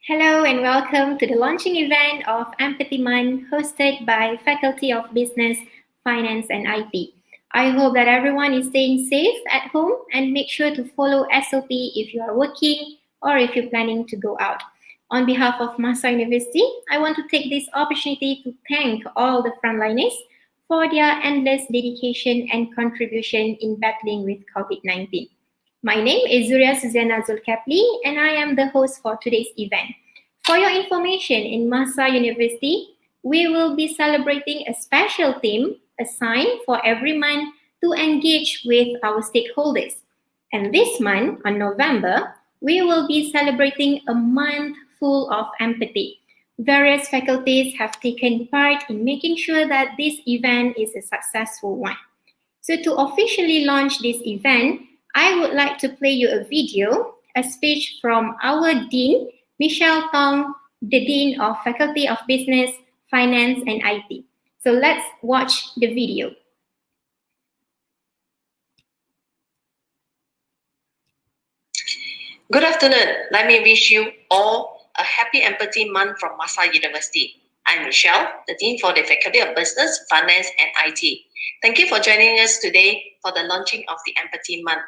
Hello and welcome to the launching event of Empathy Month hosted by Faculty of Business, Finance and IT. I hope that everyone is staying safe at home and make sure to follow SOP if you are working or if you're planning to go out. On behalf of MAHSA University, I want to take this opportunity to thank all the frontliners for their endless dedication and contribution in battling with COVID-19. My name is Zuria Suziana Zulkapli and I am the host for today's event. For your information, in MAHSA University, we will be celebrating a special theme assigned for every month to engage with our stakeholders. And this month, on November, we will be celebrating a month full of empathy. Various faculties have taken part in making sure that this event is a successful one. So to officially launch this event, I would like to play you a video, a speech from our Dean, Michelle Tong, the Dean of Faculty of Business, Finance and IT. So let's watch the video. Good afternoon. Let me wish you all a happy Empathy Month from MAHSA University. I'm Michelle, the Dean for the Faculty of Business, Finance and IT. Thank you for joining us today for the launching of the Empathy Month.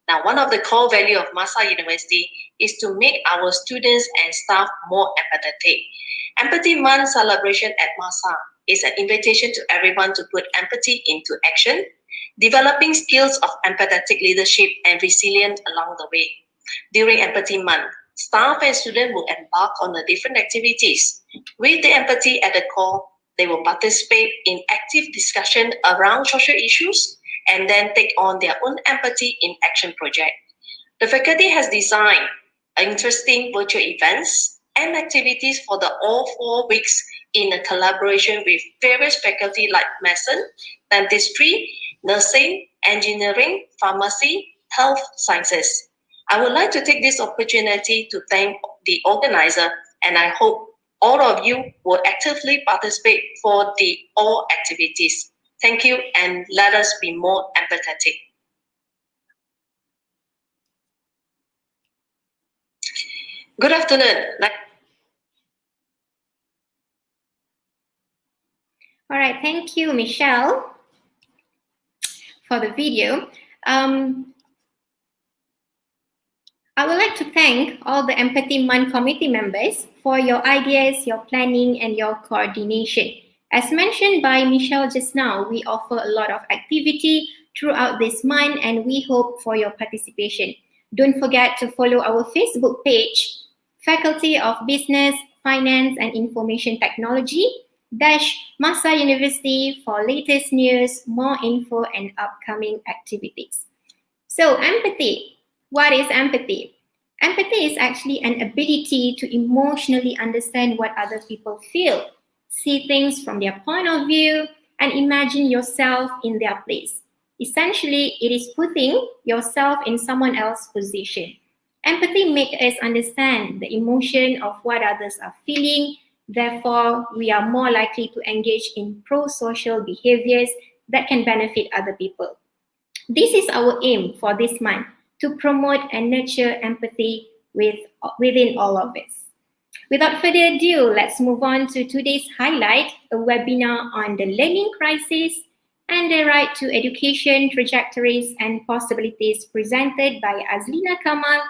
Now, one of the core values of MAHSA University is to make our students and staff more empathetic. Empathy Month celebration at MAHSA is an invitation to everyone to put empathy into action, developing skills of empathetic leadership and resilience along the way. During Empathy Month, staff and students will embark on the different activities. With the empathy at the core, they will participate in active discussion around social issues and then take on their own empathy in action project. The faculty has designed interesting virtual events and activities for the all 4 weeks in a collaboration with various faculty like medicine, dentistry, nursing, engineering, pharmacy, health sciences. I would like to take this opportunity to thank the organizer, and I hope all of you will actively participate for the all activities. Thank you, and let us be more empathetic. Good afternoon. All right, thank you, Michelle, for the video. I would like to thank all the Empathy Month committee members for your ideas, your planning, and your coordination. As mentioned by Michelle just now, we offer a lot of activity throughout this month and we hope for your participation. Don't forget to follow our Facebook page, Faculty of Business, Finance and Information Technology, MAHSA University for latest news, more info and upcoming activities. So empathy. What is empathy? Empathy is actually an ability to emotionally understand what other people feel, see things from their point of view, and imagine yourself in their place. Essentially, it is putting yourself in someone else's position. Empathy makes us understand the emotion of what others are feeling. Therefore, we are more likely to engage in pro-social behaviors that can benefit other people. This is our aim for this month, to promote and nurture empathy within all of us. Without further ado, let's move on to today's highlight, a webinar on the learning crisis and the right to education, trajectories and possibilities, presented by Azlina Kamal,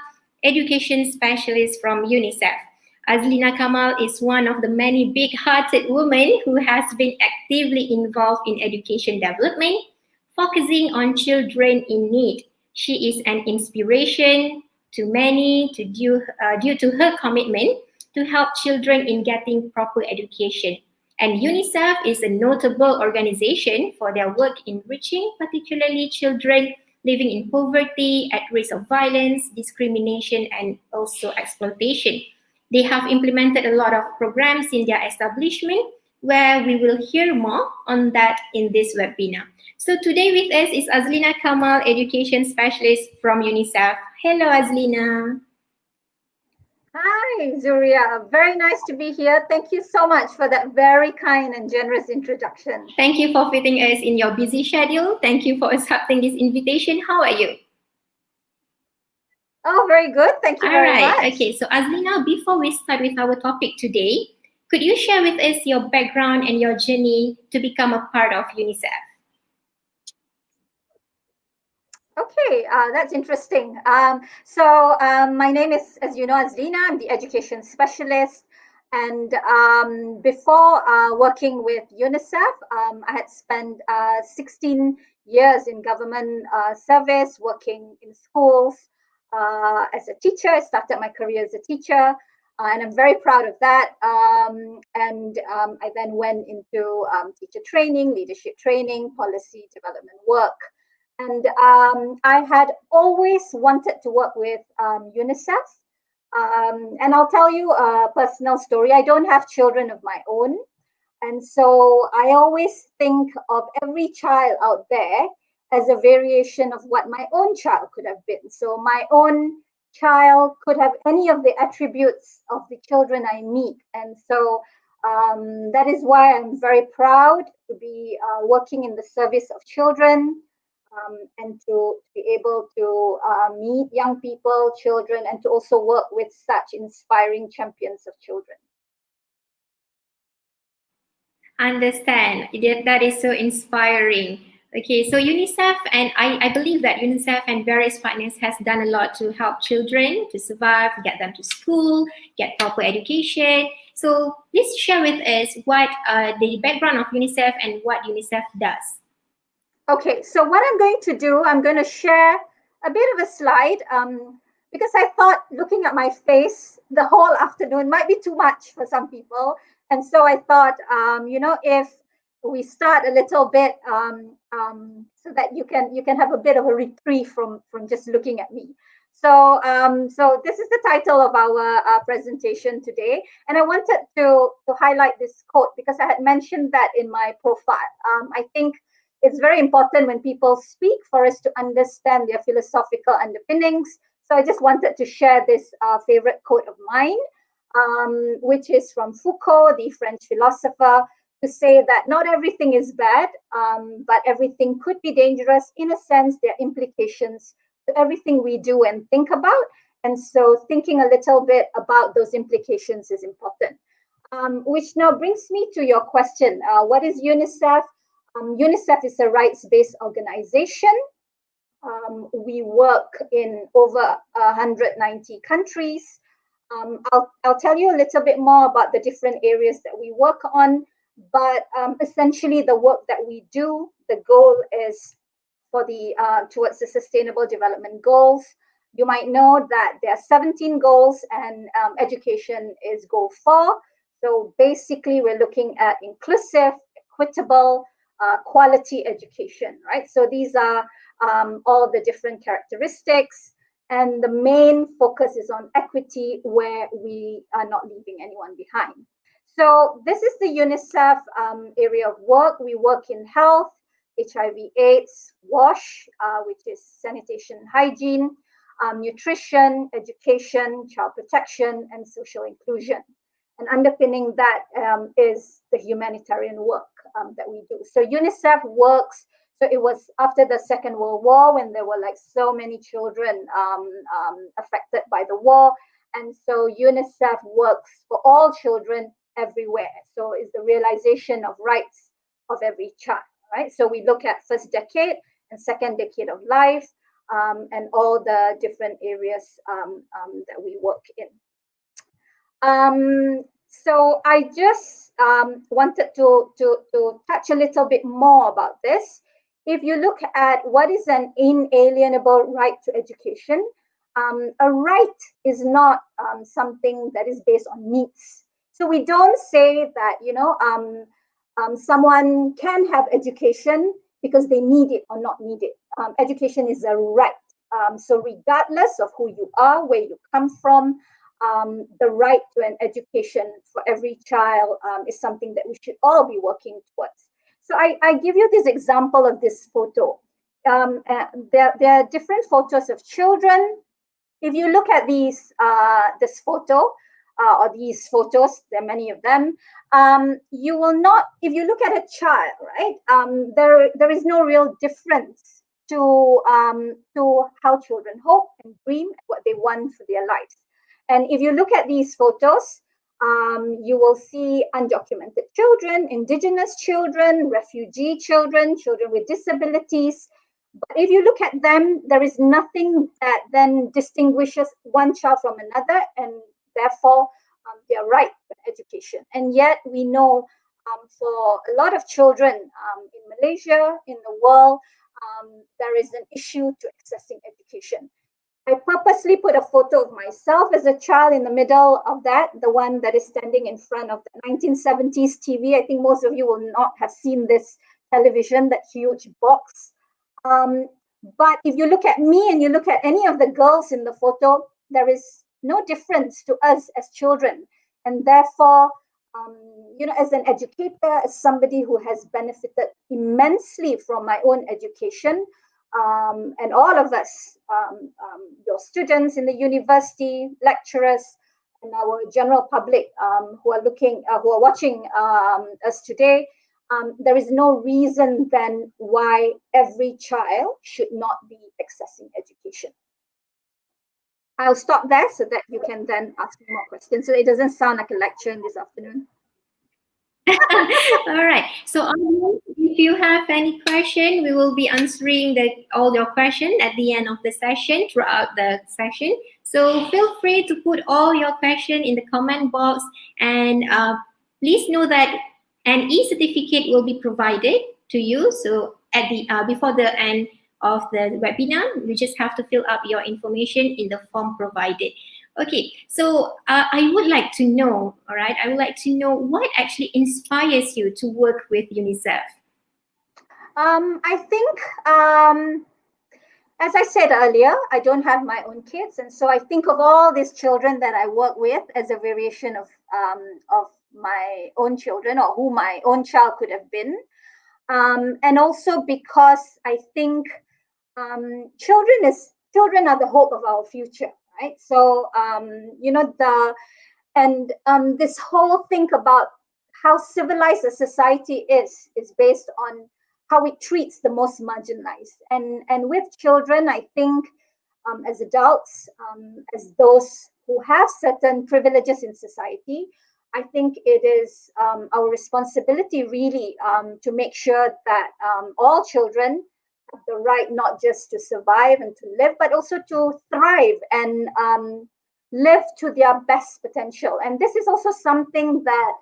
Education Specialist from UNICEF. Azlina Kamal is one of the many big-hearted women who has been actively involved in education development, focusing on children in need. She is an inspiration to many due to her commitment to help children in getting proper education. And UNICEF is a notable organization for their work in reaching particularly children living in poverty, at risk of violence, discrimination, and also exploitation. They have implemented a lot of programs in their establishment, where we will hear more on that in this webinar. So today with us is Azlina Kamal, Education Specialist from UNICEF. Hello, Azlina. Hi, Zuria. Very nice to be here. Thank you so much for that very kind and generous introduction. Thank you for fitting us in your busy schedule. Thank you for accepting this invitation. How are you? Oh, very good. Thank you All very right. much. Okay. So Azlina, before we start with our topic today, could you share with us your background and your journey to become a part of UNICEF? Okay, that's interesting. My name is, as you know, Azlina. I'm the education specialist. And before working with UNICEF, I had spent 16 years in government service, working in schools as a teacher. I started my career as a teacher, and I'm very proud of that. I then went into teacher training, leadership training, policy development work. And I had always wanted to work with UNICEF. And I'll tell you a personal story. I don't have children of my own. And so I always think of every child out there as a variation of what my own child could have been. So my own child could have any of the attributes of the children I meet. And so that is why I'm very proud to be working in the service of children, and to be able to meet young people, children, and to also work with such inspiring champions of children. Understand. That is so inspiring. Okay, so UNICEF, and I believe that UNICEF and various partners has done a lot to help children to survive, get them to school, get proper education. So please share with us what the background of UNICEF and what UNICEF does. Okay, so what I'm going to do, I'm going to share a bit of a slide because I thought looking at my face the whole afternoon might be too much for some people. And so I thought, if we start a little bit so that you can have a bit of a reprieve from just looking at me. So this is the title of our presentation today, and I wanted to highlight this quote because I had mentioned that in my profile. I think it's very important when people speak for us to understand their philosophical underpinnings. So I just wanted to share this favorite quote of mine, which is from Foucault, the French philosopher, to say that not everything is bad, but everything could be dangerous. In a sense, there are implications to everything we do and think about. And so thinking a little bit about those implications is important. Which now brings me to your question. What is UNICEF? UNICEF is a rights-based organization. We work in over 190 countries. I'll tell you a little bit more about the different areas that we work on, but essentially the work that we do, the goal is for the towards the Sustainable Development Goals. You might know that there are 17 goals, and education is goal 4. So basically, we're looking at inclusive, equitable, quality education, right? So these are all the different characteristics, and the main focus is on equity, where we are not leaving anyone behind. So this is the UNICEF area of work. We work in health, HIV/AIDS, WASH, which is sanitation and hygiene, nutrition, education, child protection, and social inclusion. And underpinning that is the humanitarian work that we do. So UNICEF works, so it was after the Second World War when there were like so many children affected by the war. And so UNICEF works for all children everywhere. So it's the realization of rights of every child, right? So we look at first decade and second decade of life, and all the different areas that we work in. So I just wanted to touch a little bit more about this. If you look at what is an inalienable right to education, a right is not something that is based on needs. So we don't say that, someone can have education because they need it or not need it. Education is a right. So regardless of who you are, where you come from, the right to an education for every child is something that we should all be working towards. So I give you this example of this photo. There are different photos of children. If you look at this photo, or these photos, there are many of them, you will not, if you look at a child, right, there is no real difference to how children hope and dream, what they want for their lives. And if you look at these photos, you will see undocumented children, indigenous children, refugee children, children with disabilities. But if you look at them, there is nothing that then distinguishes one child from another, and therefore they are right for education. And yet we know for a lot of children in Malaysia, in the world, there is an issue to accessing education. I purposely put a photo of myself as a child in the middle of that, the one that is standing in front of the 1970s TV. I think most of you will not have seen this television, that huge box. But if you look at me and you look at any of the girls in the photo, there is no difference to us as children. And therefore, as an educator, as somebody who has benefited immensely from my own education, and all of us, your students in the university, lecturers, and our general public who are watching us today, there is no reason then why every child should not be accessing education. I'll stop there so that you can then ask me more questions, so it doesn't sound like a lecture in this afternoon. All right. So if you have any question, we will be answering all your questions at the end of the session, throughout the session. So feel free to put all your questions in the comment box, and please know that an e-certificate will be provided to you. So at the before the end of the webinar, you just have to fill up your information in the form provided. Okay, so I would like to know, all right, I would like to know what actually inspires you to work with UNICEF? I think, as I said earlier, I don't have my own kids. And so I think of all these children that I work with as a variation of my own children, or who my own child could have been. And also because I think children are the hope of our future. Right. So, this whole thing about how civilized a society is based on how it treats the most marginalized. And with children, I think as adults, as those who have certain privileges in society, I think it is our responsibility really to make sure that all children have the right not just to survive and to live, but also to thrive and live to their best potential. And this is also something that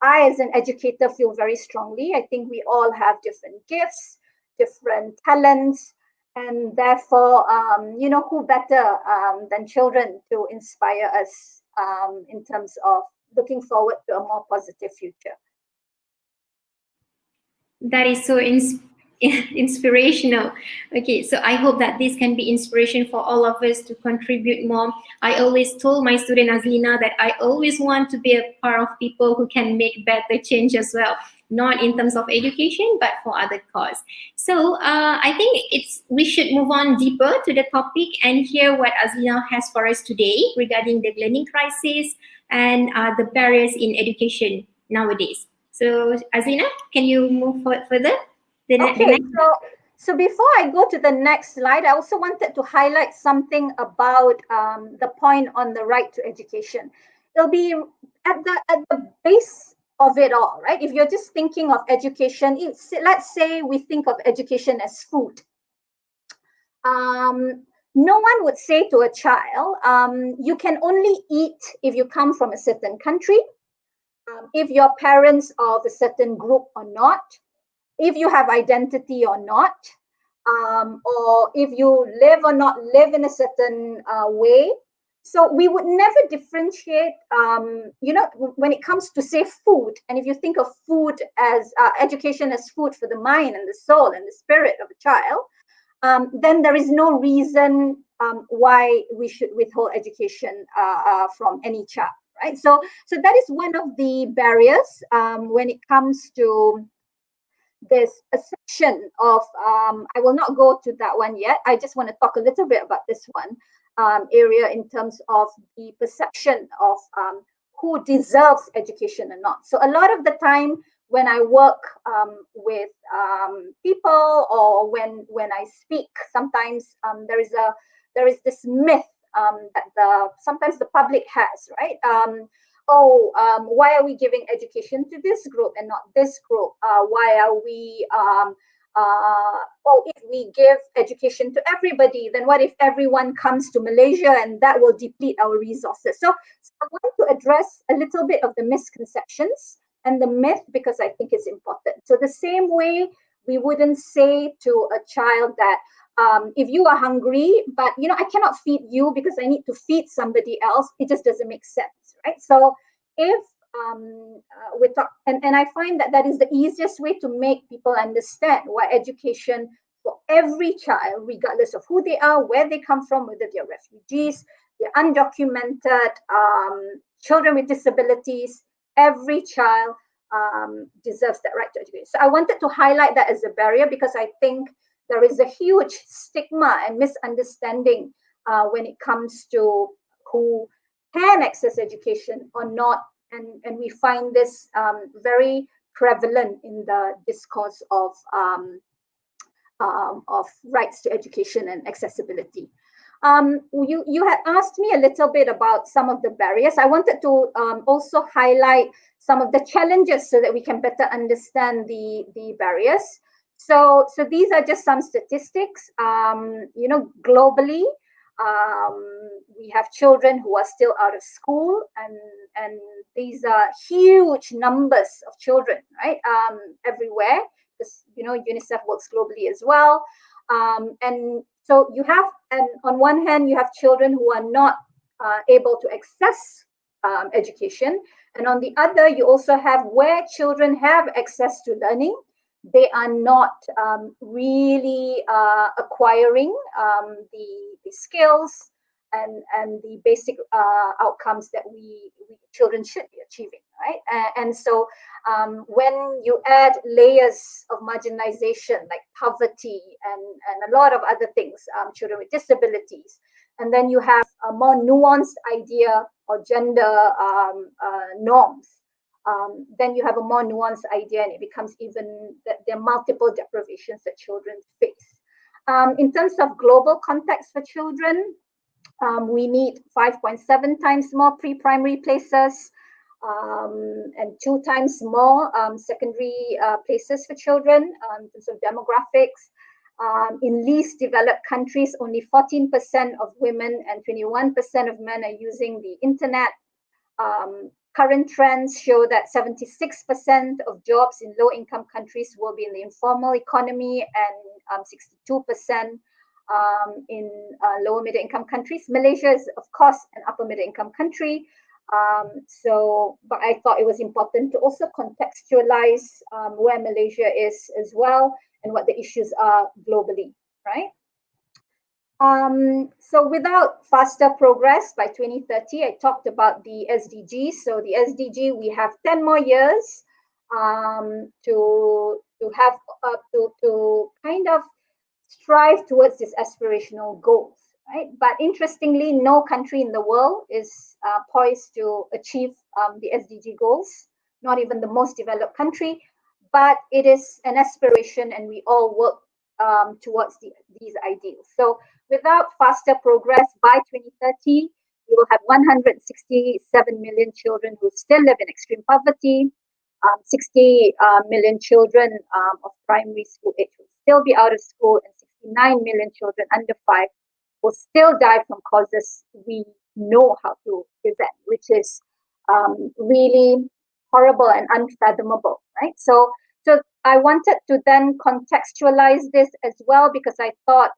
I, as an educator, feel very strongly. I think we all have different gifts, different talents, and therefore, who better than children to inspire us in terms of looking forward to a more positive future. That is so inspirational. Okay, so I hope that this can be inspiration for all of us to contribute more. I always told my student Azlina that I always want to be a part of people who can make better change as well, not in terms of education, but for other cause. So I think we should move on deeper to the topic and hear what Azlina has for us today regarding the learning crisis and the barriers in education nowadays. So Azlina, can you move further? Okay, so before I go to the next slide, I also wanted to highlight something about the point on the right to education. It'll be at the base of it all, right? If you're just thinking of education, let's say we think of education as food. No one would say to a child, you can only eat if you come from a certain country, if your parents are of a certain group or not, if you have identity or not, or if you live or not live in a certain way. So we would never differentiate, when it comes to, say, food. And if you think of food as education as food for the mind and the soul and the spirit of a child, then there is no reason why we should withhold education from any child, right? So that is one of the barriers when it comes to this perception of, I will not go to that one yet. I just want to talk a little bit about this one area in terms of the perception of who deserves education or not. So a lot of the time when I work with people, or when I speak, sometimes there is this myth that sometimes the public has, right? Why are we giving education to this group and not this group? Why are we if we give education to everybody, then what if everyone comes to Malaysia and that will deplete our resources? So I want to address a little bit of the misconceptions and the myth because I think it's important. So the same way we wouldn't say to a child that if you are hungry, but I cannot feed you because I need to feed somebody else, it just doesn't make sense, right? So if and I find that is the easiest way to make people understand why education for every child, regardless of who they are, where they come from, whether they're refugees, they're undocumented, children with disabilities, every child deserves that right to education. So I wanted to highlight that as a barrier because I think there is a huge stigma and misunderstanding when it comes to who can access education or not. And we find this very prevalent in the discourse of rights to education and accessibility. You had asked me a little bit about some of the barriers. I wanted to also highlight some of the challenges so that we can better understand the barriers. So these are just some statistics. Globally, we have children who are still out of school, and these are huge numbers of children, right? Everywhere, because UNICEF works globally as well. And so you have, and on one hand, you have children who are not able to access education, and on the other, you also have where children have access to learning, they are not really acquiring the skills and the basic outcomes that we children should be achieving, right? And so when you add layers of marginalization like poverty and a lot of other things, children with disabilities, and then you have a more nuanced idea or gender norms, then you have a more nuanced idea, and it becomes even that there are multiple deprivations that children face. In terms of global context for children, we need 5.7 times more pre-primary places and 2 times more secondary places for children in terms of demographics. In least developed countries, only 14% of women and 21% of men are using the internet. Current trends show that 76% of jobs in low-income countries will be in the informal economy and 62% in lower middle-income countries. Malaysia is, of course, an upper middle-income country. But I thought it was important to also contextualize where Malaysia is as well and what the issues are globally, right? So without faster progress by 2030, I talked about the SDGs. So the SDG, we have 10 more years to kind of strive towards these aspirational goals, right? But interestingly, no country in the world is poised to achieve the SDG goals, not even the most developed country, but it is an aspiration and we all work towards these ideals. So without faster progress by 2030, we will have 167 million children who still live in extreme poverty, 60 million children of primary school age will still be out of school, and 69 million children under 5 will still die from causes we know how to prevent, which is really horrible and unfathomable, right? So I wanted to then contextualize this as well because I thought,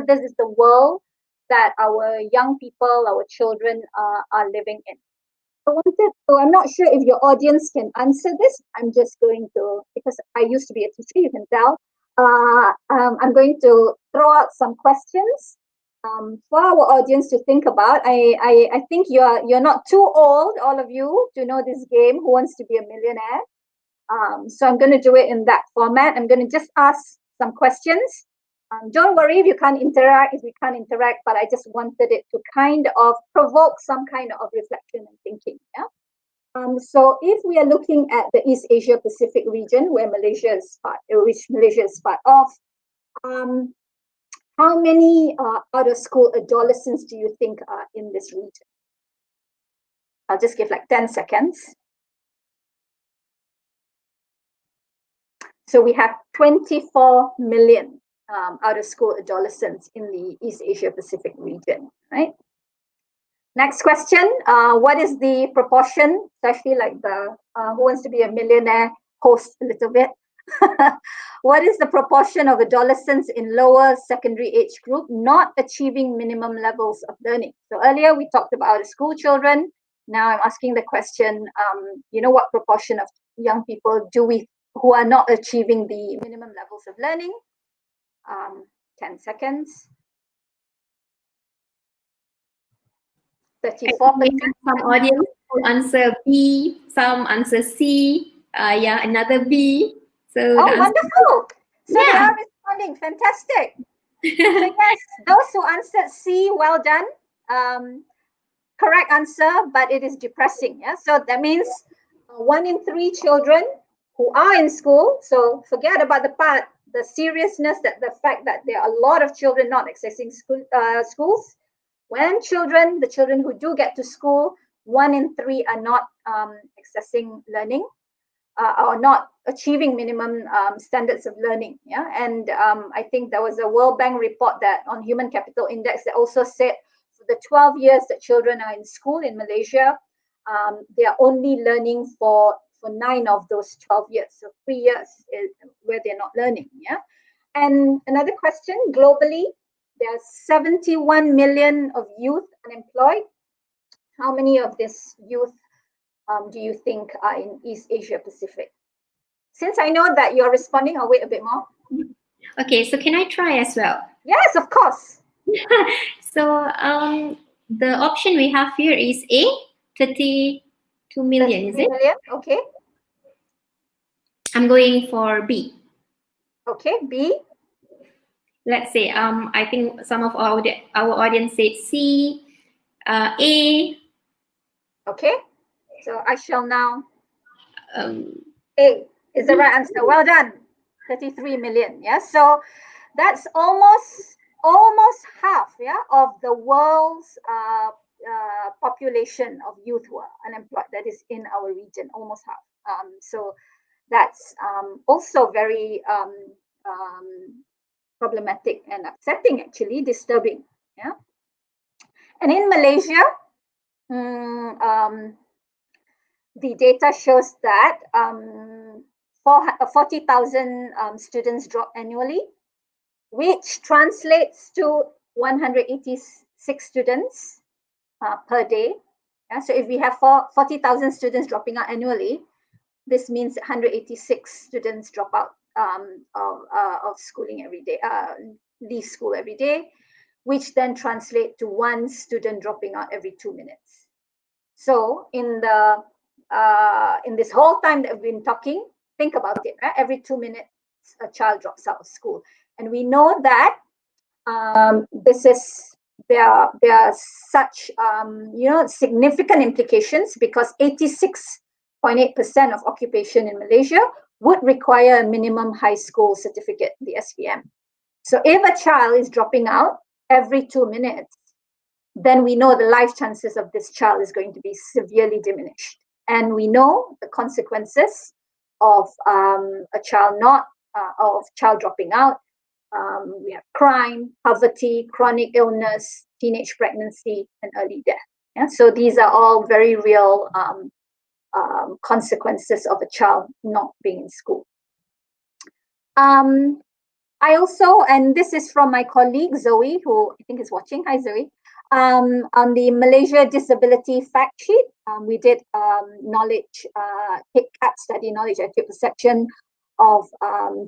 this is the world that our young people, our children are living in. I'm not sure if your audience can answer this. I'm just going to, because I used to be a teacher, you can tell. I'm going to throw out some questions for our audience to think about. I think you're not too old, all of you, to know this game, Who Wants to Be a Millionaire? So I'm going to do it in that format. I'm going to just ask some questions. Don't worry if you can't interact, but I just wanted it to kind of provoke some kind of reflection and thinking. Yeah. So if we are looking at the East Asia Pacific region, where Malaysia is part of, How many out-of-school adolescents do you think are in this region? I'll just give like 10 seconds. So we have 24 million out-of-school adolescents in the East Asia Pacific region, right? Next question, what is the proportion? So I feel like the Who Wants to Be a Millionaire host a little bit. What is the proportion of adolescents in lower secondary age group not achieving minimum levels of learning? So earlier we talked about school children. Now I'm asking the question, what proportion of young people who are not achieving the minimum levels of learning? 10 seconds. 34%. Some audience will answer B, some answer C, another B. So wonderful. So yeah. They are responding. Fantastic. So yes, those who answered C, well done. Correct answer, but it is depressing. Yeah. So that means 1 in 3 children who are in school. So forget about the seriousness, the fact that there are a lot of children not accessing schools. When the children who do get to school, 1 in 3 are not accessing learning. Or not achieving minimum standards of learning. Yeah, and I think there was a World Bank report that on Human Capital Index that also said for the 12 years that children are in school in Malaysia, they are only learning for 9 of those 12 years. So 3 years is where they're not learning. Yeah, and another question: globally, there are 71 million of youth unemployed. How many of this youth do you think are in East Asia Pacific? Since I know that you're responding, I'll wait a bit more. Okay, so can I try as well? Yes, of course. So the option we have here is A, 32 million, is it? Million, okay. I'm going for B. Okay, B. Let's say I think some of our audience said C, A. Okay, so I shall now. A is the right answer. Well done. 33 million. Yeah, so that's almost half, yeah, of the world's population of youth who are unemployed. That is in our region, almost half. So that's also very problematic and upsetting, actually, disturbing. Yeah. And in Malaysia, the data shows that 40,000 students drop annually, which translates to 186 students per day. Yeah, so if we have 40,000 students dropping out annually, this means 186 students drop out of schooling every day, leave school every day, which then translate to 1 student dropping out every 2 minutes. So in this whole time that we've been talking, think about it, right? Every 2 minutes, a child drops out of school. And we know that there are such significant implications, because 86.8% of occupation in Malaysia would require a minimum high school certificate, the SPM. So if a child is dropping out every 2 minutes, then we know the life chances of this child is going to be severely diminished. And we know the consequences of a child dropping out. We have crime, poverty, chronic illness, teenage pregnancy, and early death. Yeah? So these are all very real consequences of a child not being in school. I also, and this is from my colleague Zoe, who I think is watching. Hi, Zoe. On the Malaysia Disability Fact Sheet, we did study knowledge, attitude, perception of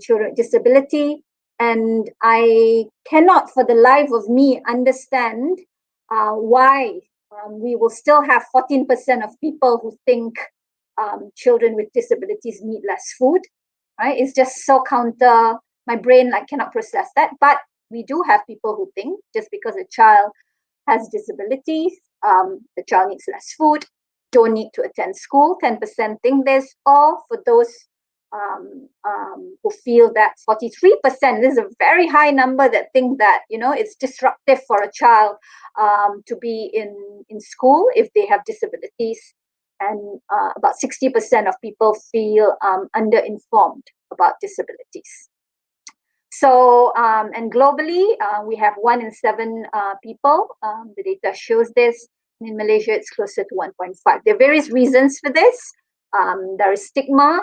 children with disability. And I cannot for the life of me understand why we will still have 14% of people who think children with disabilities need less food, right? It's just so counter, my brain cannot process that. But we do have people who think just because a child has disabilities, the child needs less food, don't need to attend school. 10% think this, or for those who feel that 43%, this is a very high number, that think that, it's disruptive for a child to be in school if they have disabilities. And about 60% of people feel underinformed about disabilities. So, and globally, we have 1 in 7 people. The data shows this. In Malaysia, it's closer to 1.5. There are various reasons for this. There is stigma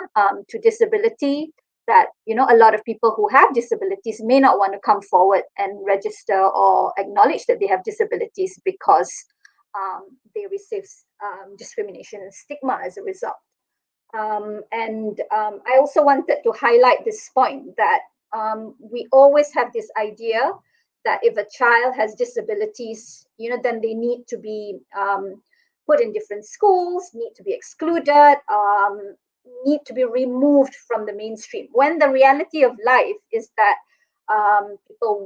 to disability, that, a lot of people who have disabilities may not want to come forward and register or acknowledge that they have disabilities because they receive discrimination and stigma as a result. And I also wanted to highlight this point, that we always have this idea that if a child has disabilities, then they need to be put in different schools, need to be excluded, need to be removed from the mainstream. When the reality of life is that people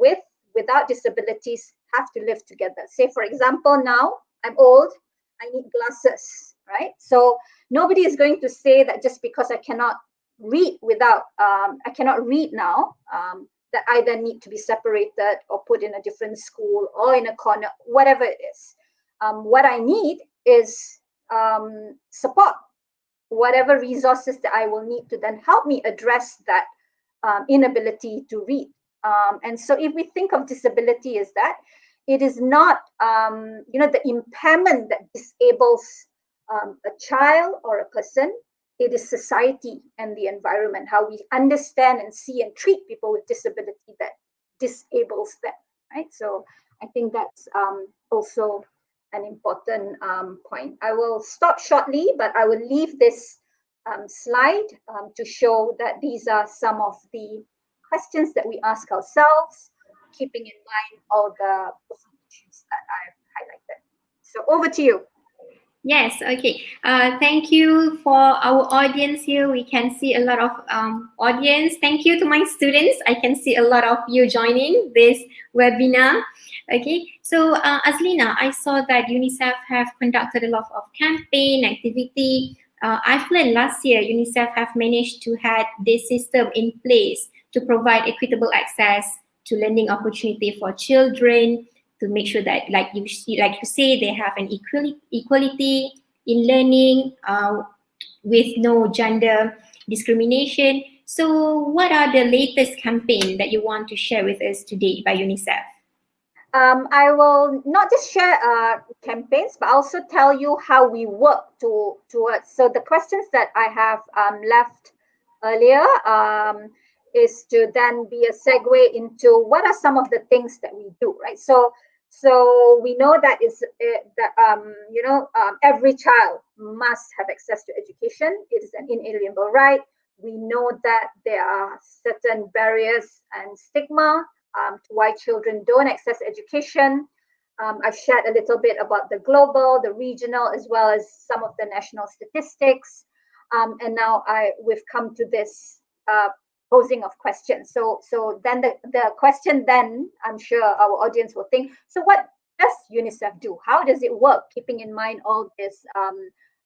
without disabilities have to live together. Say, for example, now I'm old, I need glasses, right? So nobody is going to say that just because I cannot read I cannot read now, that I then need to be separated or put in a different school or in a corner, whatever it is. What I need is support, whatever resources that I will need to then help me address that inability to read. And so if we think of disability as that, it is not, the impairment that disables a child or a person. It is society and the environment, how we understand and see and treat people with disability that disables them, right? So I think that's also an important point. I will stop shortly, but I will leave this slide to show that these are some of the questions that we ask ourselves, keeping in mind all the issues that I've highlighted. So over to you. Yes, okay. Thank you for our audience here. We can see a lot of audience. Thank you to my students. I can see a lot of you joining this webinar. Okay, so Azlina, I saw that UNICEF have conducted a lot of campaign activity. I've learned last year UNICEF have managed to have this system in place to provide equitable access to learning opportunity for children, to make sure that, like you say, they have an equality in learning with no gender discrimination. So what are the latest campaign that you want to share with us today by UNICEF? I will not just share campaigns, but also tell you how we work towards. So the questions that I have left earlier is to then be a segue into what are some of the things that we do, right? So we know that every child must have access to education. It is an inalienable right. We know that there are certain barriers and stigma to why children don't access education. I've shared a little bit about the global, the regional, as well as some of the national statistics. And now we've come to this posing of questions. So then the question then, I'm sure our audience will think, so what does UNICEF do? How does it work? Keeping in mind all this,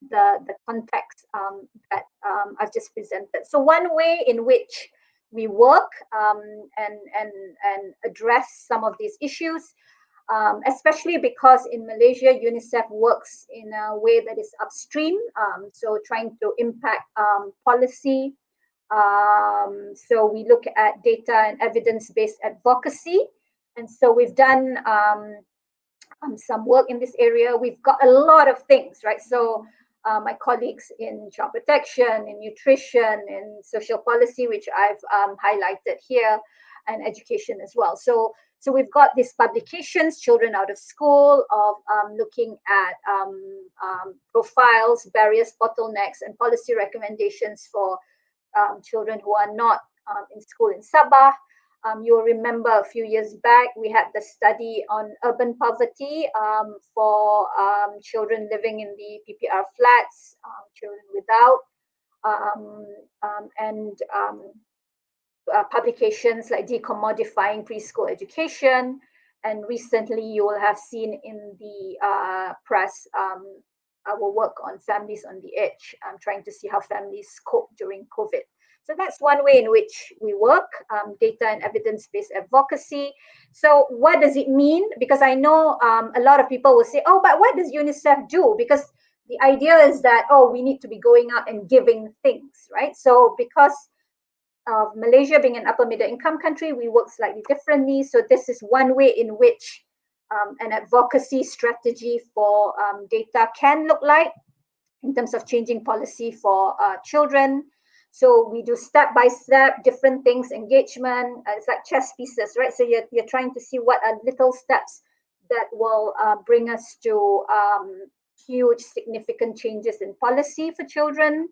the context that I've just presented. So one way in which we work and address some of these issues, especially because in Malaysia, UNICEF works in a way that is upstream, so trying to impact policy. So we look at data and evidence-based advocacy. And so we've done some work in this area. We've got a lot of things, right? So my colleagues in child protection, in nutrition, in social policy, which I've highlighted here, and education as well. So we've got these publications, Children Out of School, of looking at profiles, barriers, bottlenecks, and policy recommendations for children who are not in school in Sabah. You'll remember a few years back, we had the study on urban poverty for children living in the PPR flats, children without, and publications like Decommodifying Preschool Education. And recently you will have seen in the press our work on families on the edge, trying to see how families cope during COVID. So that's one way in which we work, data and evidence-based advocacy. So what does it mean? Because I know a lot of people will say, oh, but what does UNICEF do? Because the idea is that, oh, we need to be going out and giving things, right? So because of Malaysia being an upper middle income country, we work slightly differently. So this is one way in which an advocacy strategy for data can look like in terms of changing policy for children. So we do step by step different things, engagement. It's like chess pieces, right? So you're trying to see what are little steps that will bring us to huge, significant changes in policy for children.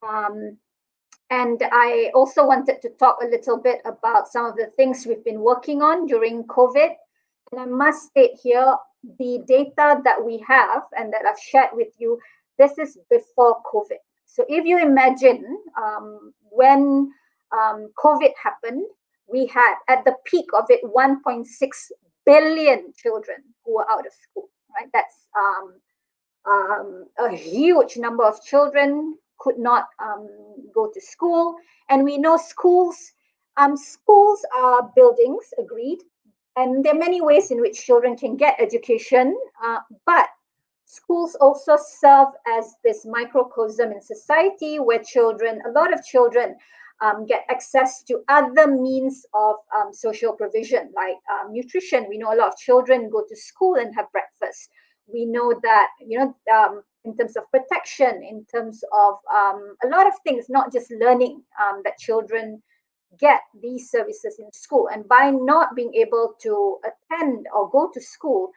And I also wanted to talk a little bit about some of the things we've been working on during COVID. And I must state here, the data that we have and that I've shared with you, this is before COVID. So if you imagine when COVID happened, we had at the peak of it 1.6 billion children who were out of school, right? That's a huge number of children could not go to school. And we know schools are buildings, agreed. And there are many ways in which children can get education, but schools also serve as this microcosm in society where a lot of children get access to other means of social provision, like nutrition. We know a lot of children go to school and have breakfast. We know that, in terms of protection, in terms of a lot of things, not just learning, that children get these services in school. And by not being able to attend or go to school,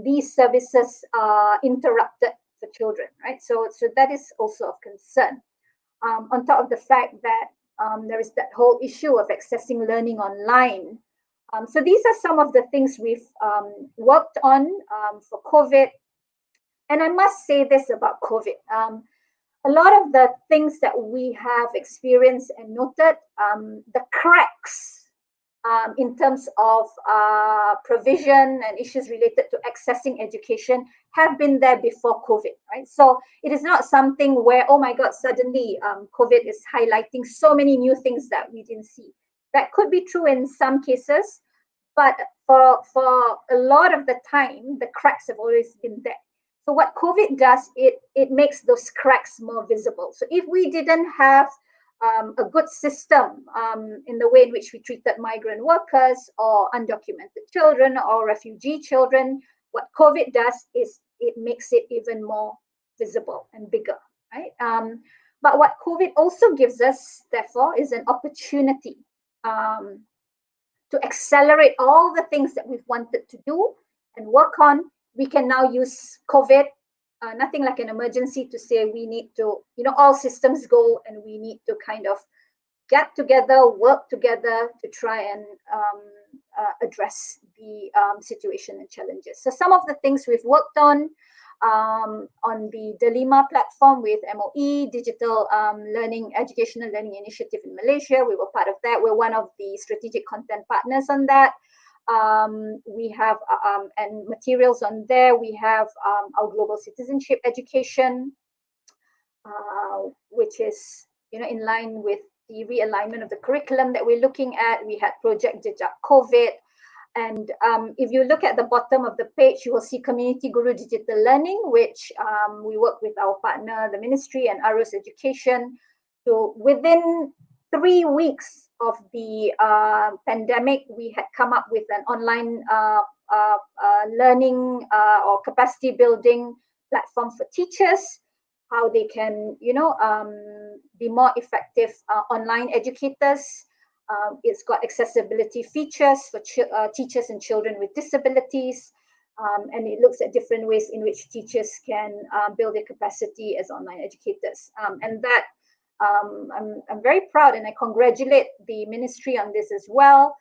these services are interrupted for children, right? So that is also of concern. On top of the fact that there is that whole issue of accessing learning online. So these are some of the things we've worked on for COVID. And I must say this about COVID. A lot of the things that we have experienced and noted, the cracks in terms of provision and issues related to accessing education have been there before COVID, right? So it is not something where, oh my God, suddenly COVID is highlighting so many new things that we didn't see. That could be true in some cases, but for a lot of the time, the cracks have always been there. So what COVID does, it makes those cracks more visible. So if we didn't have a good system in the way in which we treated migrant workers or undocumented children or refugee children, what COVID does is it makes it even more visible and bigger, right? But what COVID also gives us, therefore, is an opportunity to accelerate all the things that we've wanted to do and work on. We can now use COVID, nothing like an emergency, to say we need to, all systems go and we need to kind of get together, work together to try and address the situation and challenges. So some of the things we've worked on the Delima platform with MOE, Digital Educational Learning Initiative in Malaysia. We were part of that. We're one of the strategic content partners on that. We have and materials on there. We have our global citizenship education, which is in line with the realignment of the curriculum that we're looking at. We had Project Jejak COVID. And if you look at the bottom of the page, you will see Community Guru Digital Learning, which we work with our partner, the Ministry and Arus Education. So within 3 weeks of the pandemic, we had come up with an online learning or capacity building platform for teachers, how they can, be more effective online educators. It's got accessibility features for teachers and children with disabilities, and it looks at different ways in which teachers can build their capacity as online educators. And that I'm very proud, and I congratulate the ministry on this as well.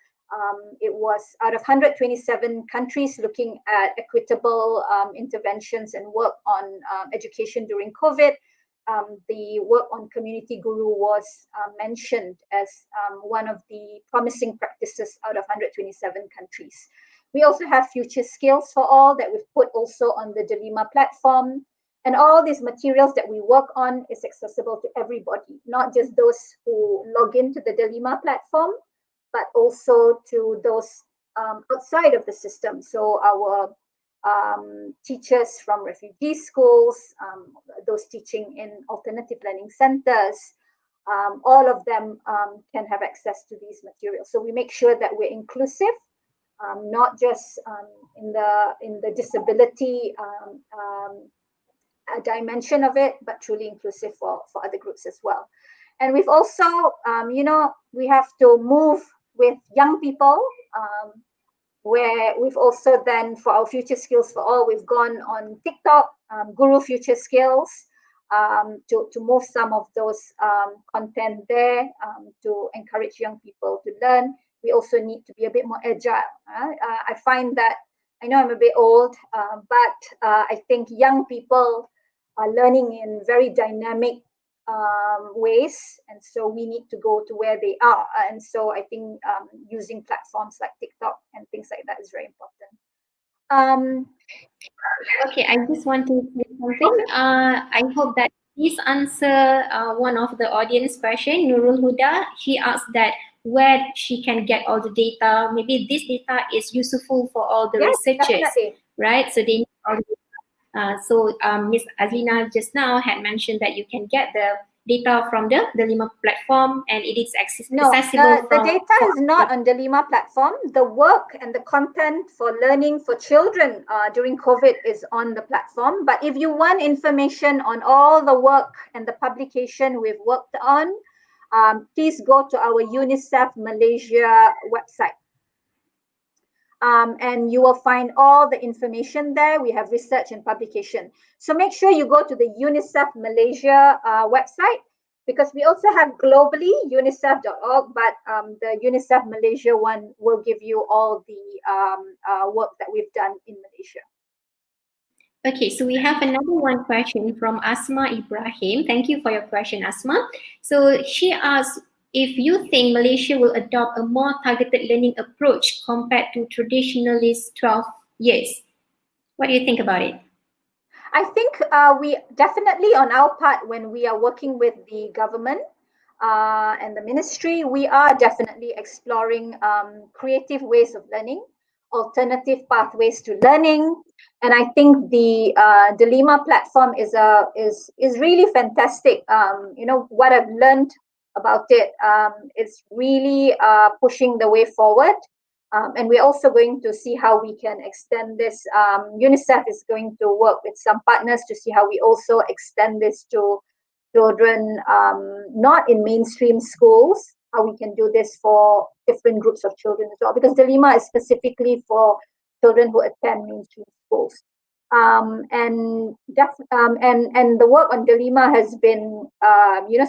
It was out of 127 countries looking at equitable interventions and work on education during COVID. The work on Community Guru was mentioned as one of the promising practices out of 127 countries. We also have Future Skills for All that we've put also on the Delima platform. And all these materials that we work on is accessible to everybody, not just those who log into the Delima platform, but also to those outside of the system. So our teachers from refugee schools, those teaching in alternative learning centers, all of them can have access to these materials. So we make sure that we're inclusive, not just in the disability dimension of it, but truly inclusive for other groups as well. And we've also, we have to move with young people, where we've also then, for our Future Skills for All, we've gone on TikTok, Guru Future Skills, to move some of those content there, to encourage young people to learn. We also need to be a bit more agile. I find that, I know I'm a bit old, but I think young people are learning in very dynamic ways, and so we need to go to where they are. And so I think using platforms like TikTok and things like that is very important. Okay, I just want to say something. I hope that this answer one of the audience question. Nurul Huda, she asked that where she can get all the data. Maybe this data is useful for all the Yes, researchers, definitely. right? So they need all the so Ms. Azlina just now had mentioned that you can get the data from the Delima platform, and it is accessible the data is not on the Delima platform. The work and the content for learning for children during COVID is on the platform. But if you want information on all the work and the publication we've worked on, please go to our UNICEF Malaysia website. And you will find all the information there. We have research and publication. So make sure you go to the UNICEF Malaysia website, because we also have globally unicef.org, but the UNICEF Malaysia one will give you all the work that we've done in Malaysia. Okay, so we have another one question from Asma Ibrahim. Thank you for your question, Asma. So she asks, if you think Malaysia will adopt a more targeted learning approach compared to traditionalist 12 years, what do you think about it? I think we definitely, on our part, when we are working with the government and the ministry, we are definitely exploring creative ways of learning, alternative pathways to learning. And I think the Delima platform is really fantastic. What I've learned about it, it's really pushing the way forward. And we're also going to see how we can extend this. UNICEF is going to work with some partners to see how we also extend this to children not in mainstream schools, how we can do this for different groups of children as well, because Delima is specifically for children who attend mainstream schools. And the work on Delima has been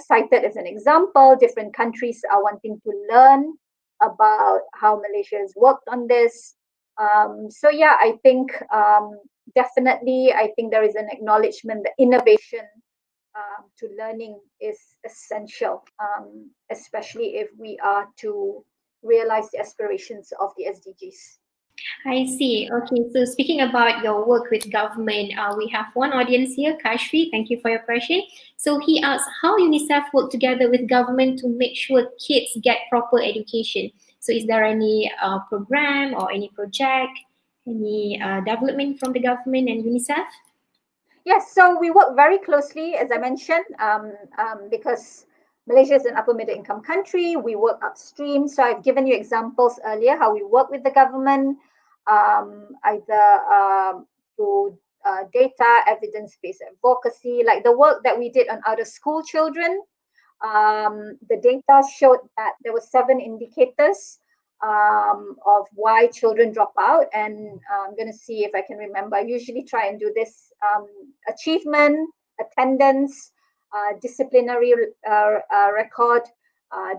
cited as an example. Different countries are wanting to learn about how Malaysia has worked on this. So yeah, I think definitely, I think there is an acknowledgement that innovation to learning is essential, especially if we are to realize the aspirations of the SDGs. I see. Okay, so speaking about your work with government, we have one audience here, Kashfi. Thank you for your question. So he asks, how UNICEF work together with government to make sure kids get proper education? So is there any program or any project, any development from the government and UNICEF? Yes, so we work very closely, as I mentioned, because Malaysia is an upper middle income country. We work upstream. So I've given you examples earlier how we work with the government, either through data, evidence-based advocacy, like the work that we did on out of school children. The data showed that there were 7 indicators of why children drop out, and I'm going to see if I can remember. I usually try and do this: achievement, attendance, disciplinary record,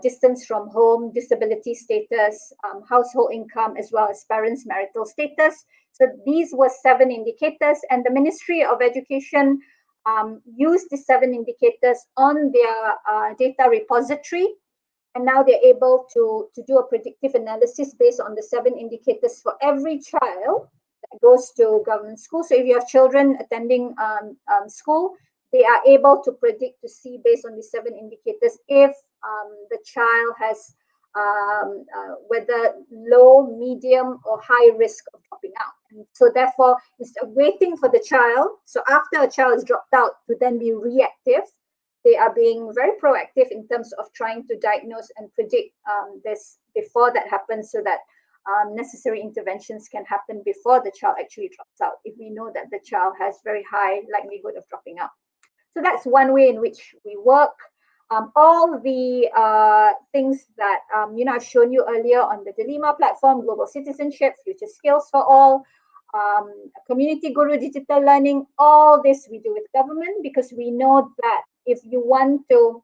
distance from home, disability status, household income, as well as parents' marital status. So these were 7 indicators, and the Ministry of Education used the 7 indicators on their data repository. And now they're able to do a predictive analysis based on the 7 indicators for every child that goes to government school. So if you have children attending school, they are able to predict to see based on the 7 indicators if the child has whether low, medium, or high risk of dropping out. And so therefore, instead of waiting for the child, so after a child has dropped out to then be reactive, they are being very proactive in terms of trying to diagnose and predict this before that happens, so that necessary interventions can happen before the child actually drops out, if we know that the child has very high likelihood of dropping out. So that's one way in which we work. All the things that I've shown you earlier on the Dilemma platform, global citizenship, future skills for all, community guru, digital learning, all this we do with government, because we know that if you want to,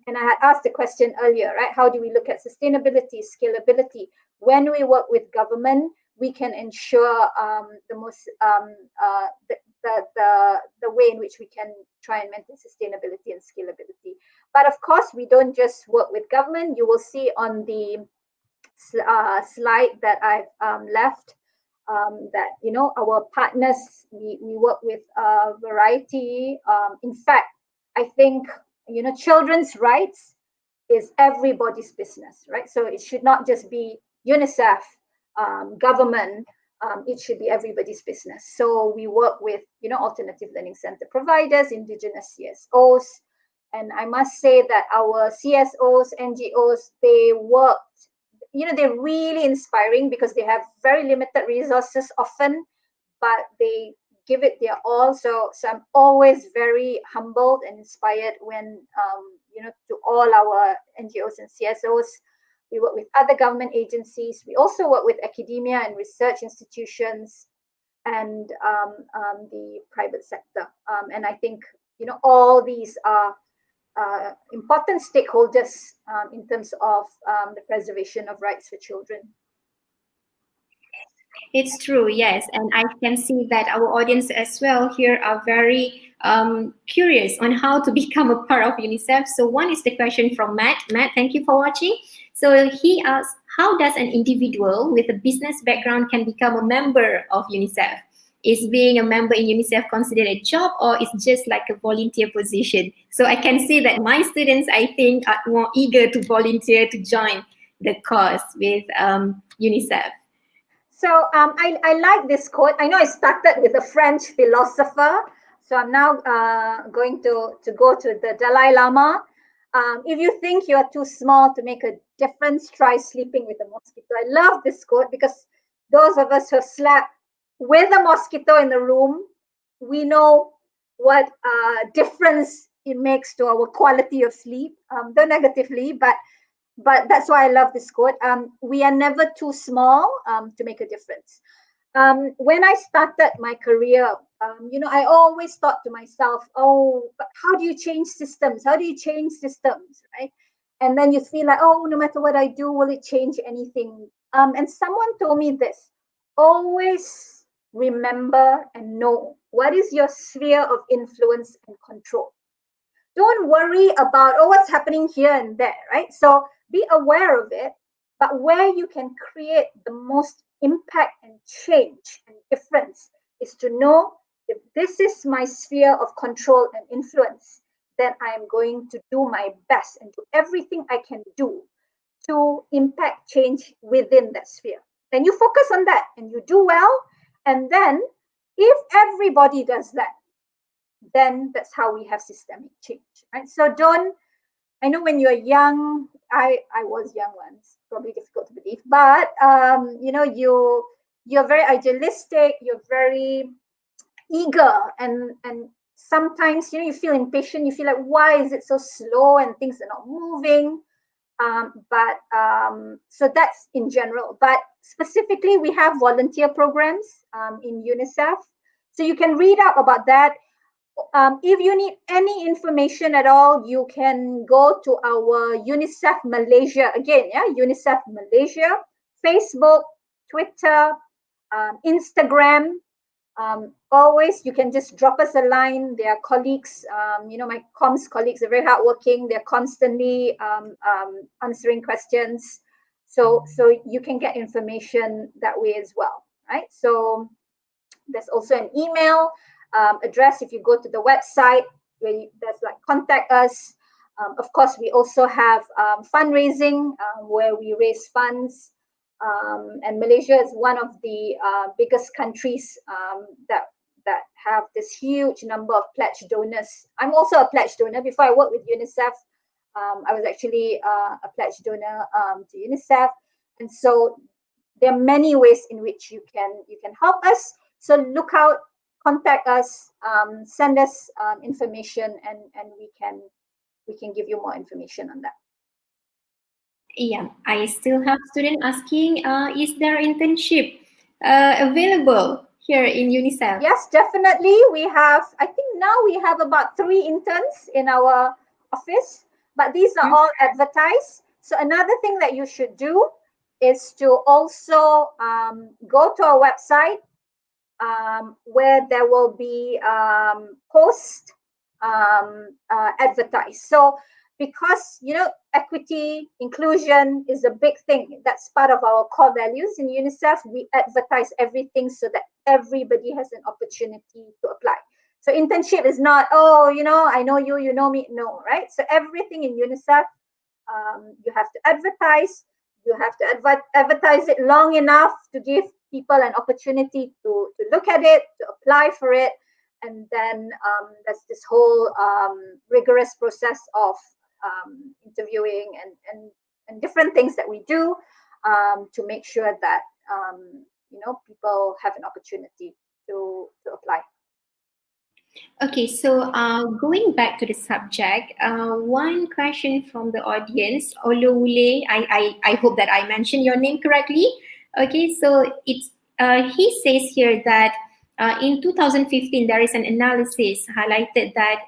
and I had asked the question earlier, right? How do we look at sustainability, scalability? When we work with government, we can ensure the most the way in which we can try and maintain sustainability and scalability. But of course, we don't just work with government. You will see on the slide that I've left that our partners, we work with a variety. In fact, I think children's rights is everybody's business, right? So it should not just be UNICEF, government. It should be everybody's business. So we work with alternative learning center providers, indigenous CSOs, and I must say that our CSOs, NGOs, they worked. They're really inspiring because they have very limited resources often, but they give it their all. So I'm always very humbled and inspired when to all our NGOs and CSOs. We work with other government agencies. We also work with academia and research institutions and the private sector. And I think all these are important stakeholders in terms of the preservation of rights for children. It's true, yes. And I can see that our audience as well here are very curious on how to become a part of UNICEF. So one is the question from Matt. Matt, thank you for watching. So he asks, how does an individual with a business background can become a member of UNICEF? Is being a member in UNICEF considered a job, or is just like a volunteer position? So I can see that my students, I think, are more eager to volunteer to join the cause with UNICEF. So I like this quote. I know I started with a French philosopher, so I'm now going to go to the Dalai Lama. If you think you are too small to make a difference, try sleeping with a mosquito. I love this quote because those of us who have slept with a mosquito in the room, we know what difference it makes to our quality of sleep, though negatively, but that's why I love this quote. We are never too small to make a difference. When I started my career, I always thought to myself, oh, but how do you change systems? How do you change systems, right? And then you feel like, oh, no matter what I do, will it change anything? And someone told me this: always remember and know what is your sphere of influence and control. Don't worry about, oh, what's happening here and there, right? So be aware of it, but where you can create the most impact and change and difference is to know if this is my sphere of control and influence, then I am going to do my best and do everything I can do to impact change within that sphere. Then you focus on that and you do well. And then if everybody does that, then that's how we have systemic change, right? So I know when you're young, I was young once, probably difficult to believe, but you're very idealistic, you're very eager, and sometimes you feel impatient, you feel like, why is it so slow and things are not moving? So that's in general, but specifically we have volunteer programs in UNICEF, so you can read up about that. If you need any information at all, you can go to our UNICEF Malaysia, again, UNICEF Malaysia, Facebook, Twitter, Instagram. Always, you can just drop us a line. There are colleagues, my comms colleagues are very hardworking. They're constantly answering questions. So you can get information that way as well, right? So There's also an email address if you go to the website where there's like contact us. Of course, we also have fundraising where we raise funds. And Malaysia is one of the biggest countries that have this huge number of pledge donors. I'm also a pledge donor. Before I worked with UNICEF, I was actually a pledge donor to UNICEF. And so there are many ways in which you can help us. So look out, contact us, send us information, and we can give you more information on that. Yeah, I still have students asking, is there internship available here in UNICEF? Yes, definitely. We have, I think now we have about 3 interns in our office, but these are all advertised. So another thing that you should do is to also go to our website where there will be post advertised. So because equity, inclusion is a big thing. That's part of our core values in UNICEF. We advertise everything so that everybody has an opportunity to apply. So internship is not, I know you, you know me. No, right? So everything in UNICEF, you have to advertise. You have to advertise it long enough to give people an opportunity to look at it, to apply for it. And then there's this whole rigorous process of interviewing and different things that we do to make sure that people have an opportunity to apply. Okay, so going back to the subject, one question from the audience, Olowule, I hope that I mentioned your name correctly. Okay, so it's he says here that in 2015 there is an analysis highlighted that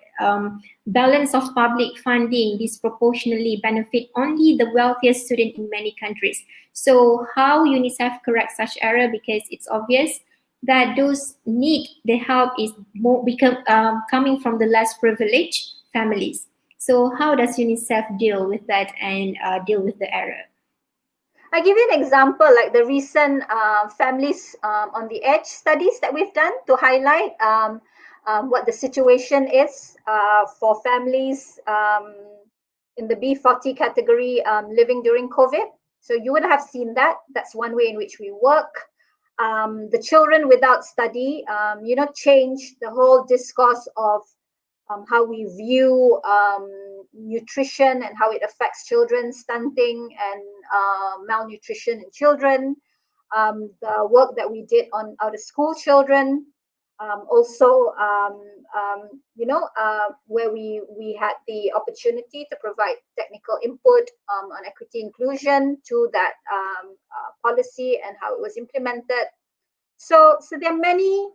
balance of public funding disproportionately benefit only the wealthiest student in many countries. So how UNICEF corrects such error, because it's obvious that those need the help is coming from the less privileged families. So how does UNICEF deal with that and deal with the error? I give you an example, like the recent families on the edge studies that we've done to highlight what the situation is for families in the B40 category living during COVID. So you would have seen that. That's one way in which we work. The children without study, change the whole discourse of how we view nutrition and how it affects children, stunting and malnutrition in children. The work that we did on out of school children, also where we had the opportunity to provide technical input on equity inclusion to that policy and how it was implemented. So there are many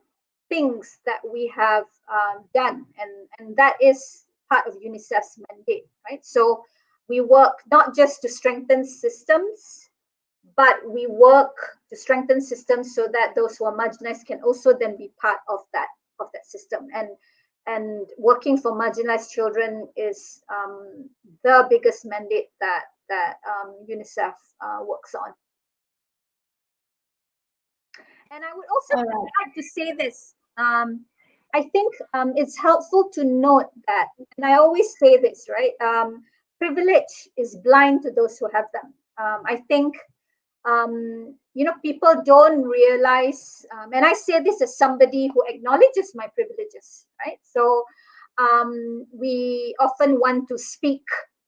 things that we have done, and that is part of UNICEF's mandate, right? So we work not just to strengthen systems, but we work to strengthen systems so that those who are marginalized can also then be part of that system. And working for marginalized children is the biggest mandate that UNICEF works on. And I would also like to say this. I think it's helpful to note that, and I always say this, right? Privilege is blind to those who have them. I think, people don't realize, and I say this as somebody who acknowledges my privileges, right? So we often want to speak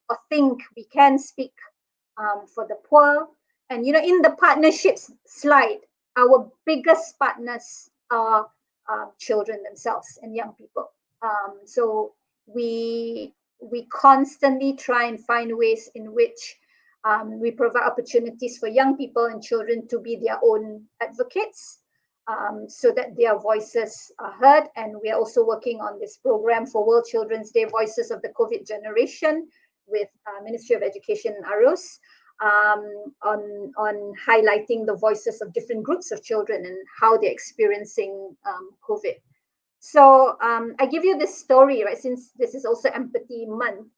or think we can speak for the poor. And, in the partnerships slide, our biggest partners are children themselves and young people. So we constantly try and find ways in which we provide opportunities for young people and children to be their own advocates, so that their voices are heard. And we are also working on this program for World Children's Day, Voices of the COVID Generation, with Ministry of Education and ARUS, on highlighting the voices of different groups of children and how they're experiencing COVID. So I give you this story, right, since this is also Empathy Month.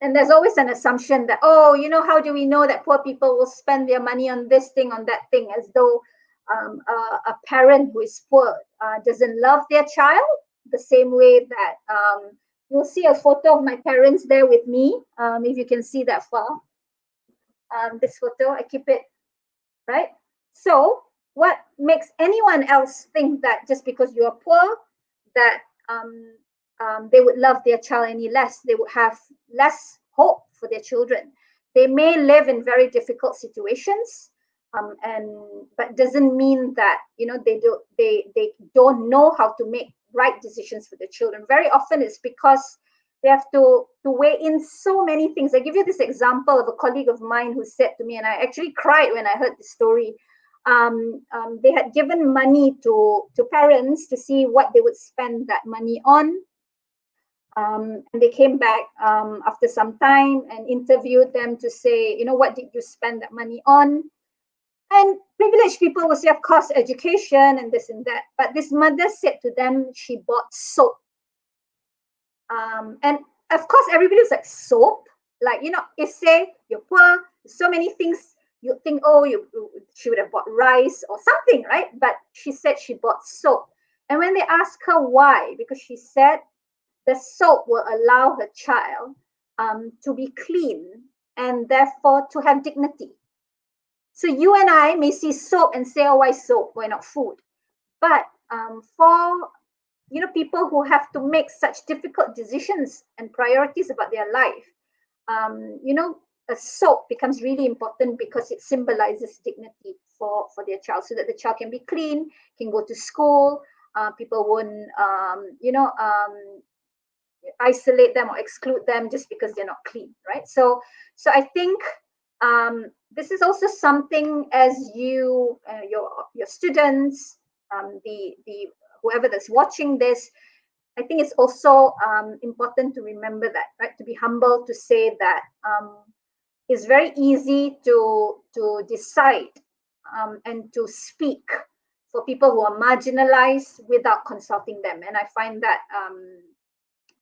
And there's always an assumption that, how do we know that poor people will spend their money on this thing, on that thing, as though a parent who is poor doesn't love their child the same way that you'll see a photo of my parents there with me, if you can see that far. This photo, I keep it, right? So what makes anyone else think that just because you are poor, that they would love their child any less? They would have less hope for their children. They may live in very difficult situations, but doesn't mean that they don't know how to make right decisions for their children. Very often it's because they have to weigh in so many things. I give you this example of a colleague of mine who said to me, and I actually cried when I heard the story. They had given money to parents to see what they would spend that money on. And they came back after some time and interviewed them to say, what did you spend that money on? And privileged people will say, of course, education and this and that. But this mother said to them, she bought soap. And of course, everybody was like, soap? Like, if say you're poor, so many things, you think, she would have bought rice or something, right? But she said she bought soap. And when they asked her why, because she said the soap will allow her child to be clean and therefore to have dignity. So you and I may see soap and say, why soap? Why not food? But for people who have to make such difficult decisions and priorities about their life, a soap becomes really important because it symbolizes dignity for their child, so that the child can be clean, can go to school, people won't isolate them or exclude them just because they're not clean, right? So I think this is also something as your students, the whoever that's watching this, I think it's also important to remember that, right? To be humble, to say that it's very easy to decide and to speak for people who are marginalized without consulting them. And I find that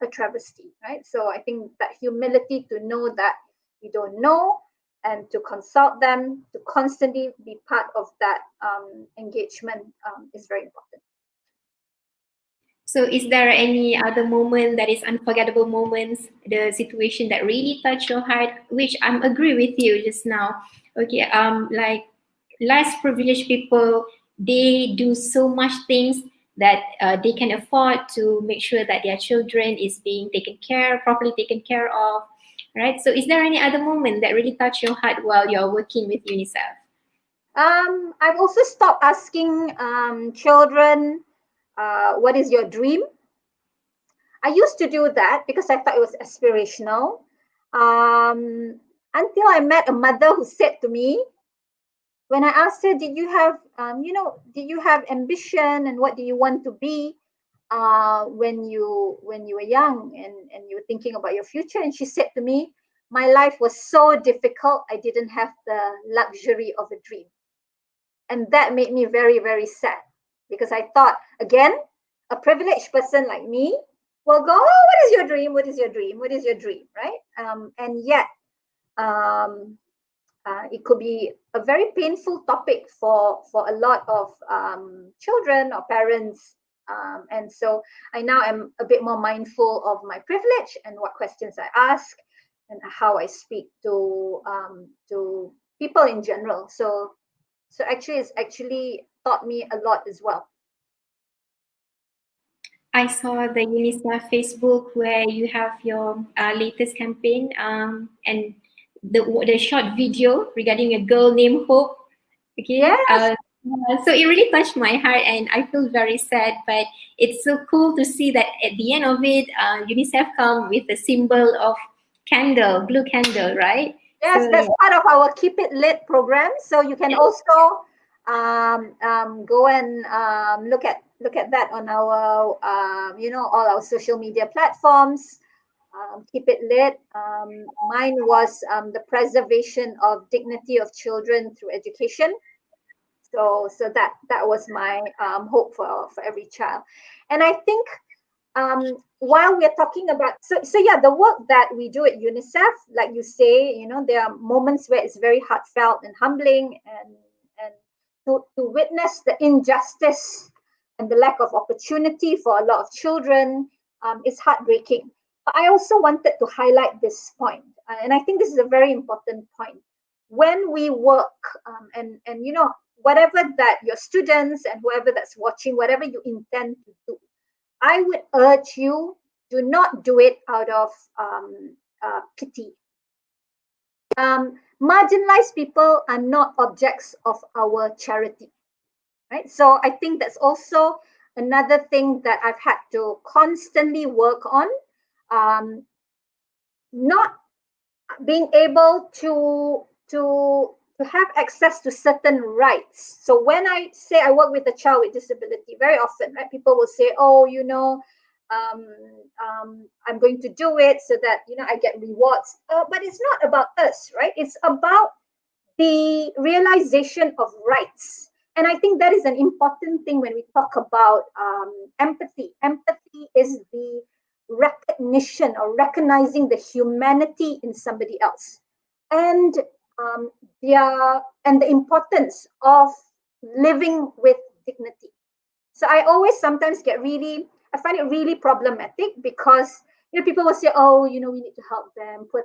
a travesty, right? So I think that humility to know that you don't know and to consult them, to constantly be part of that engagement is very important. So is there any other moment that is unforgettable moments, the situation that really touched your heart, which I'm agree with you just now? Okay, like less privileged people, they do so much things that they can afford to make sure that their children is being properly taken care of, right? So is there any other moment that really touched your heart while you're working with UNICEF? I've also stopped asking children, what is your dream? I used to do that because I thought it was aspirational. Until I met a mother who said to me, when I asked her, did you have ambition and what do you want to be when you were young and you were thinking about your future? And she said to me, my life was so difficult, I didn't have the luxury of a dream. And that made me very, very sad, because I thought, again, a privileged person like me will go, oh, what is your dream? What is your dream? What is your dream? Right? And yet, it could be a very painful topic for a lot of children or parents. And so I now am a bit more mindful of my privilege and what questions I ask and how I speak to people in general. So actually, it's actually taught me a lot as well. I saw the UNICEF Facebook where you have your latest campaign and the short video regarding a girl named Hope. Okay. Yes. So it really touched my heart, and I feel very sad. But it's so cool to see that at the end of it, UNICEF come with a symbol of blue candle, right? Yes, so, that's part of our Keep It Lit program. So you can also go and look at that on our all our social media platforms. Keep It Lit. Mine was the preservation of dignity of children through education. So that was my hope for every child. And I think while we're talking about the work that we do at UNICEF, like you say, there are moments where it's very heartfelt and humbling and to witness the injustice and the lack of opportunity for a lot of children is heartbreaking. But I also wanted to highlight this point, and I think this is a very important point. When we work, and you know, whatever that your students and whoever that's watching, whatever you intend to do, I would urge you, do not do it out of pity. Marginalized people are not objects of our charity, right? So I think that's also another thing that I've had to constantly work on. Not being able to have access to certain rights. So when I say I work with a child with disability, very often, right, people will say, oh, you know, I'm going to do it so that, you know, I get rewards. But it's not about us, right? It's about the realization of rights. And I think that is an important thing when we talk about empathy. Empathy is the recognition or recognizing the humanity in somebody else, and the importance of living with dignity. So I always sometimes I find it really problematic because, you know, people will say, oh, you know, we need to help them, poor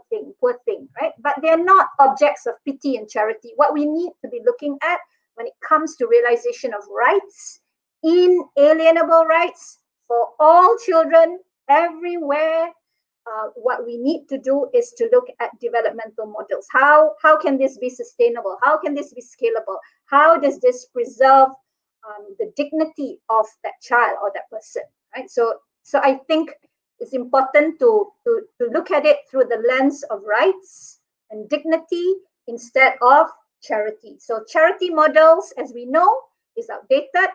thing, right? But they're not objects of pity and charity. What we need to be looking at when it comes to realization of rights, inalienable rights for all children everywhere, what we need to do is to look at developmental models. How can this be sustainable? How can this be scalable? How does this preserve the dignity of that child or that person, right? So I think it's important to look at it through the lens of rights and dignity instead of charity. So charity models, as we know, is outdated.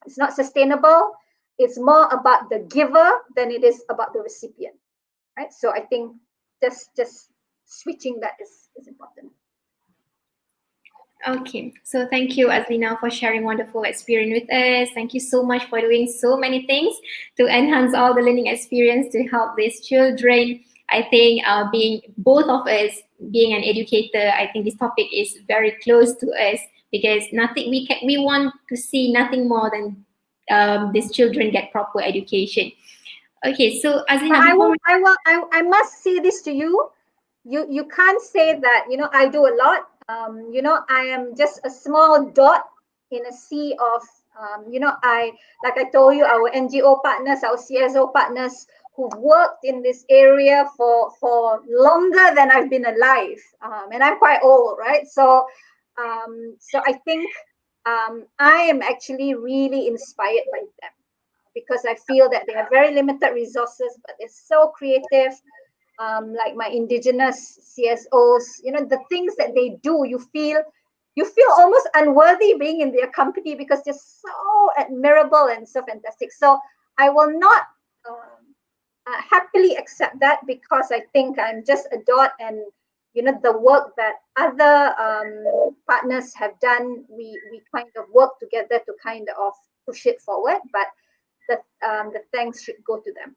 It's not sustainable. It's more about the giver than it is about the recipient, right? So I think just switching that is important. Okay, so thank you, Azlina, for sharing wonderful experience with us. Thank you so much for doing so many things to enhance all the learning experience to help these children. I think being both of us being an educator, I think this topic is very close to us because we want to see nothing more than these children get proper education. Okay, so Azlina, I must say this to you. You can't say that, you know, I do a lot. You know, I am just a small dot in a sea of, you know, like I told you, our NGO partners, our CSO partners who've worked in this area for longer than I've been alive. And I'm quite old, right? So I think I am actually really inspired by them because I feel that they have very limited resources, but they're so creative. Like my indigenous CSOs, you know, the things that they do, you feel almost unworthy being in their company because they're so admirable and so fantastic. So I will not happily accept that because I think I'm just a dot, and you know, the work that other partners have done, we kind of work together to kind of push it forward. But the thanks should go to them.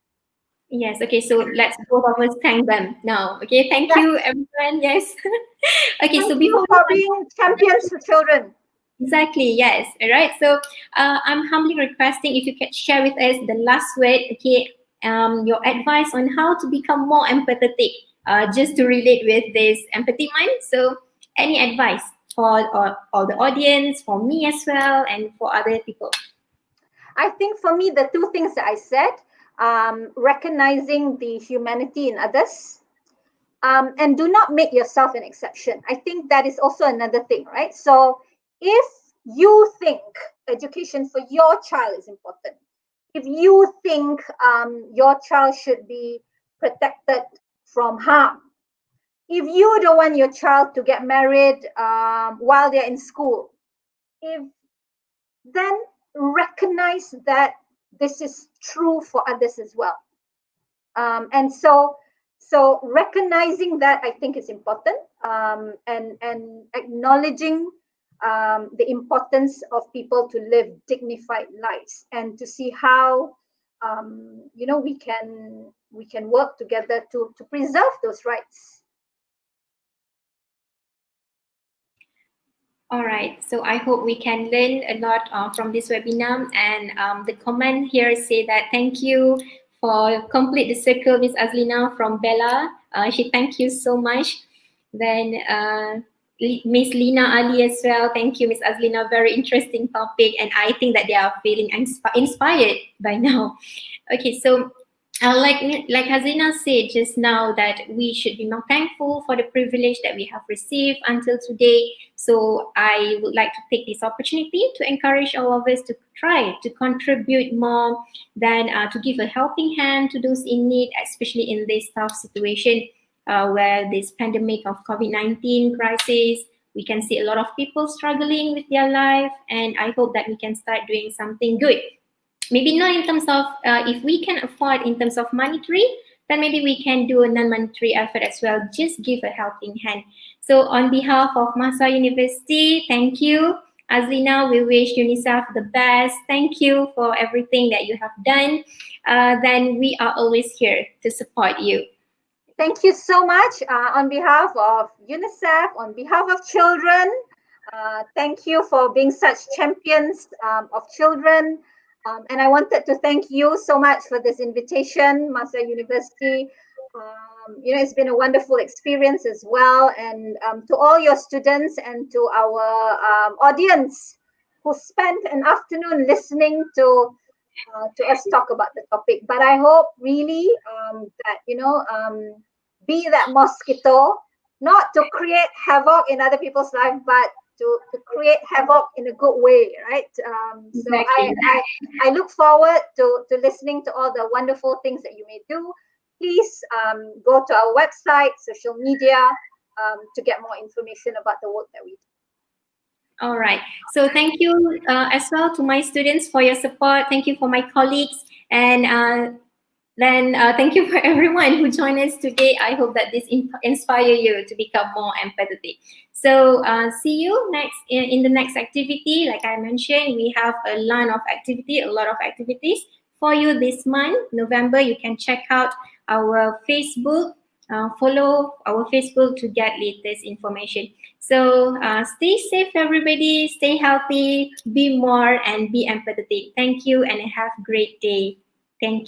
yes, okay, so let's both of us thank them now. Okay, thank you, everyone. Yes. Okay, Thank so you before for being champions for children. exactly, yes. All right. So I'm humbly requesting if you can share with us the last word, okay, your advice on how to become more empathetic, just to relate with this empathy mind. So any advice for all the audience, for me as well, and for other people? I think for me, the two things that I said, recognizing the humanity in others, and do not make yourself an exception. I think that is also another thing, right? So if you think education for your child is important, if you think your child should be protected from harm, if you don't want your child to get married while they're in school, then recognize that this is true for others as well. And so recognizing that, I think, is important, and acknowledging the importance of people to live dignified lives, and to see how you know, we can work together to preserve those rights. All right, so I hope we can learn a lot from this webinar. And the comment here say that thank you for complete the circle, Miss Azlina from Bella. She thank you so much. Then Miss Lina Ali as well. Thank you, Miss Azlina. Very interesting topic, and I think that they are feeling inspired by now. Okay, so like Hazina said just now, that we should be more thankful for the privilege that we have received until today. So I would like to take this opportunity to encourage all of us to try to contribute more than to give a helping hand to those in need, especially in this tough situation where this pandemic of COVID-19 crisis, we can see a lot of people struggling with their life, and I hope that we can start doing something good. Maybe not in terms of if we can afford in terms of monetary, then maybe we can do a non-monetary effort as well. Just give a helping hand. So on behalf of MAHSA University, thank you. Azlina, we wish UNICEF the best. Thank you for everything that you have done. Then we are always here to support you. Thank you so much on behalf of UNICEF, on behalf of children. Thank you for being such champions of children. And I wanted to thank you so much for this invitation, MAHSA University. It's been a wonderful experience as well. And to all your students and to our audience who spent an afternoon listening to us talk about the topic. But I hope really that, be that mosquito, not to create havoc in other people's life, but to create havoc in a good way, right? Exactly. I look forward to listening to all the wonderful things that you may do. Please go to our website, social media, to get more information about the work that we do. All right. So thank you as well to my students for your support. Thank you for my colleagues. And then thank you for everyone who joined us today. I hope that this inspire you to become more empathetic. So see you next in the next activity. Like I mentioned, we have a lot of activities for you this month, November. You can check out our Facebook. Follow our Facebook to get latest information. So stay safe, everybody. Stay healthy, be more, and be empathetic. Thank you, and have a great day. Thank you.